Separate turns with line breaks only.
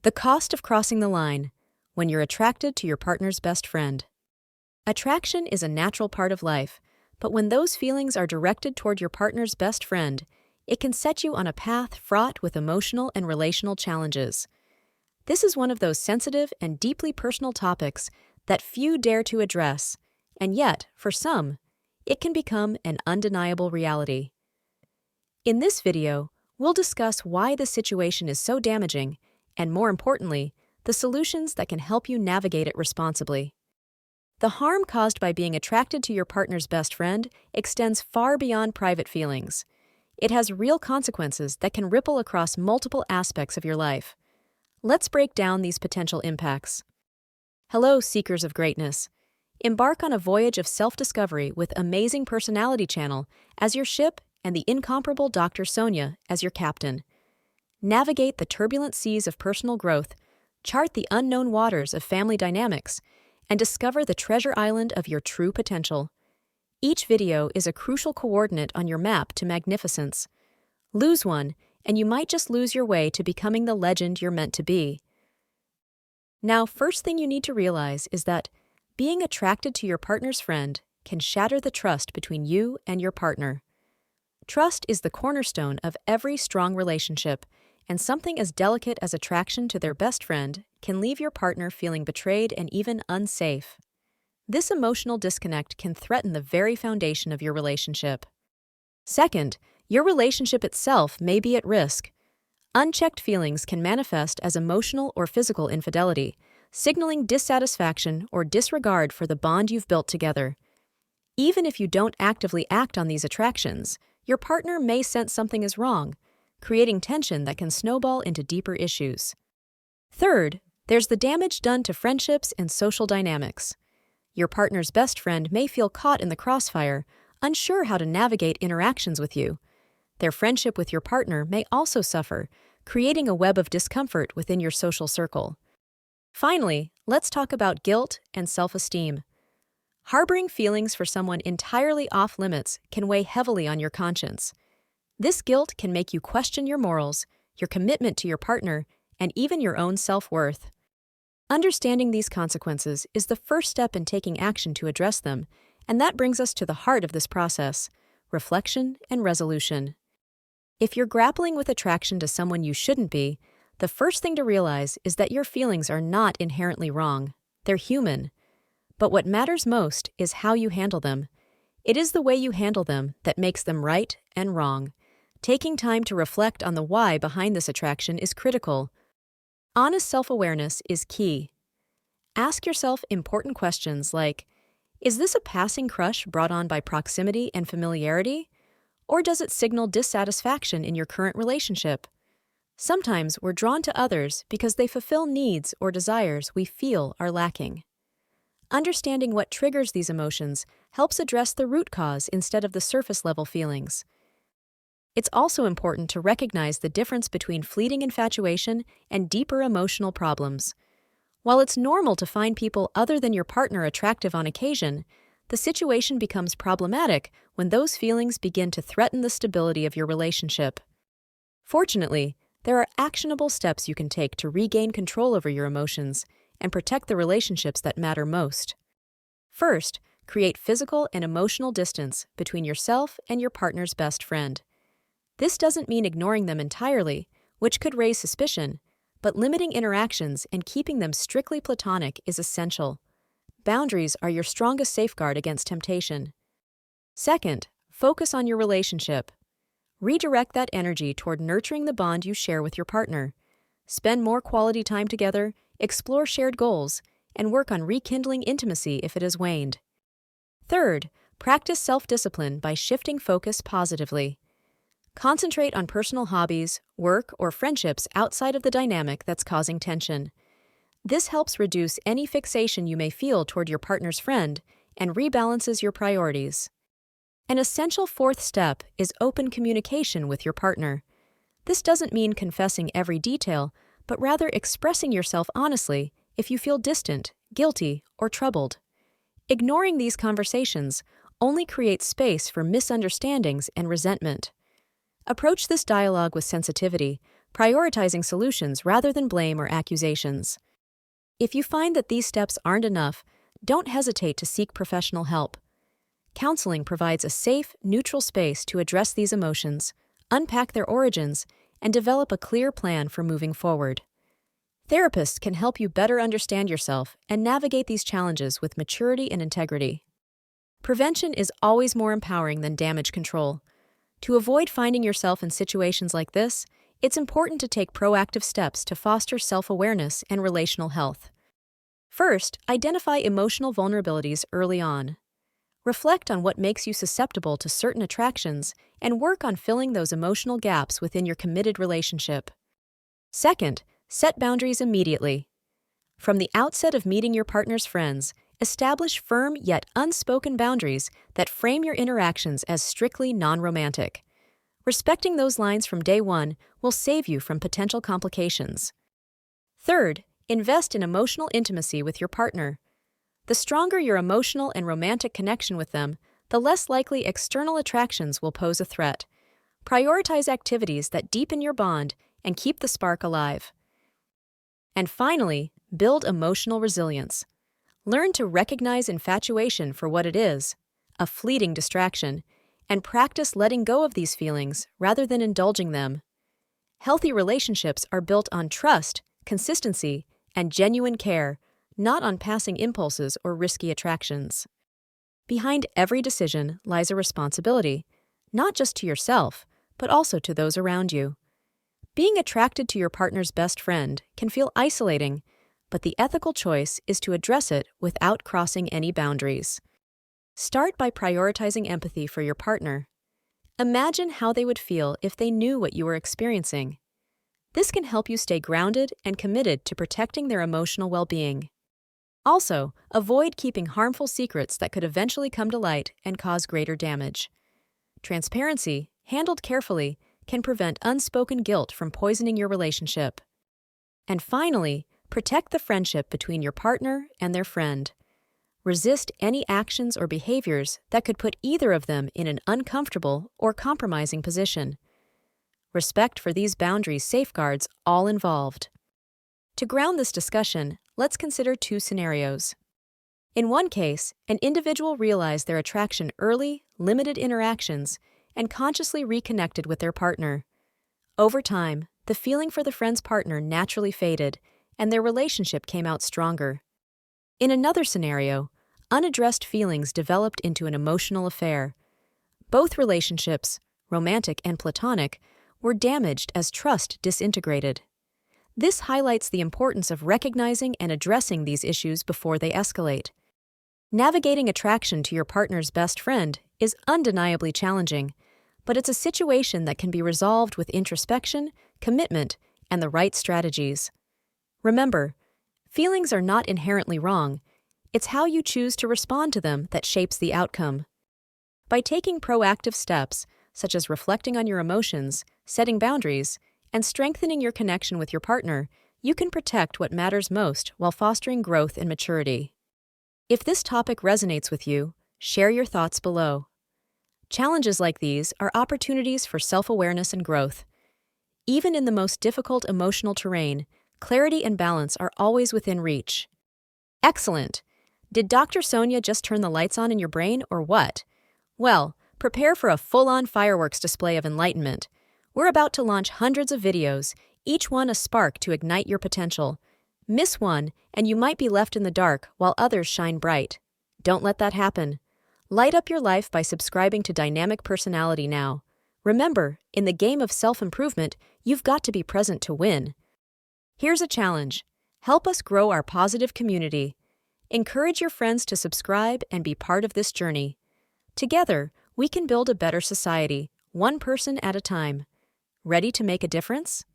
The cost of crossing the line when you're attracted to your partner's best friend. Attraction is a natural part of life, but when those feelings are directed toward your partner's best friend, it can set you on a path fraught with emotional and relational challenges. This is one of those sensitive and deeply personal topics that few dare to address, and yet, for some, it can become an undeniable reality. In this video, we'll discuss why this situation is so damaging, and more importantly, the solutions that can help you navigate it responsibly. The harm caused by being attracted to your partner's best friend extends far beyond private feelings. It has real consequences that can ripple across multiple aspects of your life. Let's break down these potential impacts. Hello, seekers of greatness. Embark on a voyage of self-discovery with Amazing Personality Channel as your ship and the incomparable Dr. Sonia as your captain. Navigate the turbulent seas of personal growth, chart the unknown waters of family dynamics, and discover the treasure island of your true potential. Each video is a crucial coordinate on your map to magnificence. Lose one, and you might just lose your way to becoming the legend you're meant to be. Now, first thing you need to realize is that being attracted to your partner's friend can shatter the trust between you and your partner. Trust is the cornerstone of every strong relationship, and something as delicate as attraction to their best friend can leave your partner feeling betrayed and even unsafe. This emotional disconnect can threaten the very foundation of your relationship. Second, your relationship itself may be at risk. Unchecked feelings can manifest as emotional or physical infidelity, signaling dissatisfaction or disregard for the bond you've built together. Even if you don't actively act on these attractions, your partner may sense something is wrong, creating tension that can snowball into deeper issues. Third, there's the damage done to friendships and social dynamics. Your partner's best friend may feel caught in the crossfire, unsure how to navigate interactions with you. Their friendship with your partner may also suffer, creating a web of discomfort within your social circle. Finally, let's talk about guilt and self-esteem. Harboring feelings for someone entirely off-limits can weigh heavily on your conscience. This guilt can make you question your morals, your commitment to your partner, and even your own self-worth. Understanding these consequences is the first step in taking action to address them, and that brings us to the heart of this process: reflection and resolution. If you're grappling with attraction to someone you shouldn't be, the first thing to realize is that your feelings are not inherently wrong. They're human. But what matters most is how you handle them. It is the way you handle them that makes them right and wrong. Taking time to reflect on the why behind this attraction is critical. Honest self-awareness is key. Ask yourself important questions like, is this a passing crush brought on by proximity and familiarity? Or does it signal dissatisfaction in your current relationship? Sometimes we're drawn to others because they fulfill needs or desires we feel are lacking. Understanding what triggers these emotions helps address the root cause instead of the surface-level feelings. It's also important to recognize the difference between fleeting infatuation and deeper emotional problems. While it's normal to find people other than your partner attractive on occasion, the situation becomes problematic when those feelings begin to threaten the stability of your relationship. Fortunately, there are actionable steps you can take to regain control over your emotions and protect the relationships that matter most. First, create physical and emotional distance between yourself and your partner's best friend. This doesn't mean ignoring them entirely, which could raise suspicion, but limiting interactions and keeping them strictly platonic is essential. Boundaries are your strongest safeguard against temptation. Second, focus on your relationship. Redirect that energy toward nurturing the bond you share with your partner. Spend more quality time together, explore shared goals, and work on rekindling intimacy if it has waned. Third, practice self-discipline by shifting focus positively. Concentrate on personal hobbies, work, or friendships outside of the dynamic that's causing tension. This helps reduce any fixation you may feel toward your partner's friend and rebalances your priorities. An essential fourth step is open communication with your partner. This doesn't mean confessing every detail, but rather expressing yourself honestly if you feel distant, guilty, or troubled. Ignoring these conversations only creates space for misunderstandings and resentment. Approach this dialogue with sensitivity, prioritizing solutions rather than blame or accusations. If you find that these steps aren't enough, don't hesitate to seek professional help. Counseling provides a safe, neutral space to address these emotions, unpack their origins, and develop a clear plan for moving forward. Therapists can help you better understand yourself and navigate these challenges with maturity and integrity. Prevention is always more empowering than damage control. To avoid finding yourself in situations like this, it's important to take proactive steps to foster self-awareness and relational health. First, identify emotional vulnerabilities early on. Reflect on what makes you susceptible to certain attractions and work on filling those emotional gaps within your committed relationship. Second, set boundaries immediately. From the outset of meeting your partner's friends, establish firm yet unspoken boundaries that frame your interactions as strictly non-romantic. Respecting those lines from day one will save you from potential complications. Third, invest in emotional intimacy with your partner. The stronger your emotional and romantic connection with them, the less likely external attractions will pose a threat. Prioritize activities that deepen your bond and keep the spark alive. And finally, build emotional resilience. Learn to recognize infatuation for what it is, a fleeting distraction, and practice letting go of these feelings rather than indulging them. Healthy relationships are built on trust, consistency, and genuine care, not on passing impulses or risky attractions. Behind every decision lies a responsibility, not just to yourself, but also to those around you. Being attracted to your partner's best friend can feel isolating, but the ethical choice is to address it without crossing any boundaries. Start by prioritizing empathy for your partner. Imagine how they would feel if they knew what you were experiencing. This can help you stay grounded and committed to protecting their emotional well-being. Also, avoid keeping harmful secrets that could eventually come to light and cause greater damage. Transparency, handled carefully, can prevent unspoken guilt from poisoning your relationship. And finally, protect the friendship between your partner and their friend. Resist any actions or behaviors that could put either of them in an uncomfortable or compromising position. Respect for these boundaries safeguards all involved. To ground this discussion, let's consider two scenarios. In one case, an individual realized their attraction early, limited interactions, and consciously reconnected with their partner. Over time, the feeling for the friend's partner naturally faded, and their relationship came out stronger. In another scenario, unaddressed feelings developed into an emotional affair. Both relationships, romantic and platonic, were damaged as trust disintegrated. This highlights the importance of recognizing and addressing these issues before they escalate. Navigating attraction to your partner's best friend is undeniably challenging, but it's a situation that can be resolved with introspection, commitment, and the right strategies. Remember, feelings are not inherently wrong. It's how you choose to respond to them that shapes the outcome. By taking proactive steps, such as reflecting on your emotions, setting boundaries, and strengthening your connection with your partner, you can protect what matters most while fostering growth and maturity. If this topic resonates with you, share your thoughts below. Challenges like these are opportunities for self-awareness and growth. Even in the most difficult emotional terrain, clarity and balance are always within reach. Excellent! Did Dr. Sonia just turn the lights on in your brain, or what? Well, prepare for a full-on fireworks display of enlightenment. We're about to launch hundreds of videos, each one a spark to ignite your potential. Miss one, and you might be left in the dark while others shine bright. Don't let that happen. Light up your life by subscribing to Dynamic Personality now. Remember, in the game of self-improvement, you've got to be present to win. Here's a challenge. Help us grow our positive community. Encourage your friends to subscribe and be part of this journey. Together, we can build a better society, one person at a time. Ready to make a difference?